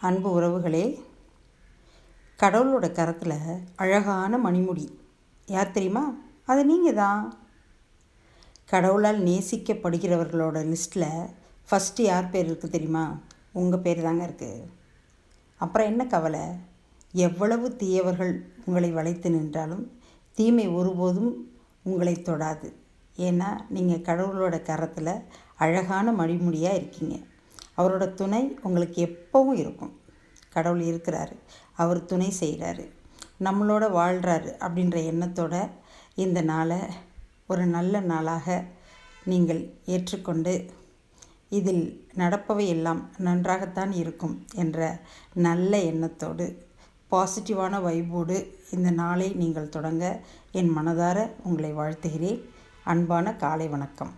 அன்பு உறவுகளே, கடவுளோட கரத்தில் அழகான மணிமுடி யார் தெரியுமா? அது நீங்கள் தான். கடவுளால் நேசிக்கப்படுகிறவர்களோட லிஸ்ட்டில் ஃபஸ்ட்டு யார் பேர் இருக்குது தெரியுமா? உங்கள் பேர் தாங்க இருக்குது. அப்புறம் என்ன கவலை? எவ்வளவு தீயவர்கள் உங்களை வளைத்து நின்றாலும் தீமை ஒருபோதும் உங்களை தொடாது. ஏன்னா நீங்கள் கடவுளோட கரத்தில் அழகான மணிமுடியாக இருக்கீங்க. அவரோட துணை உங்களுக்கு எப்பவும் இருக்கும். கடவுள் இருக்கிறாரு, அவர் துணை செய்கிறாரு, நம்மளோட வாழ்கிறாரு அப்படின்ற எண்ணத்தோட இந்த நாளை ஒரு நல்ல நாளாக நீங்கள் ஏற்றுக்கொண்டு இதில் நடப்பவை எல்லாம் நன்றாகத்தான் இருக்கும் என்ற நல்ல எண்ணத்தோடு பாசிட்டிவான வைபோடு இந்த நாளை நீங்கள் தொடங்க என் மனதார உங்களை வாழ்த்துகிறேன். அன்பான காலை வணக்கம்.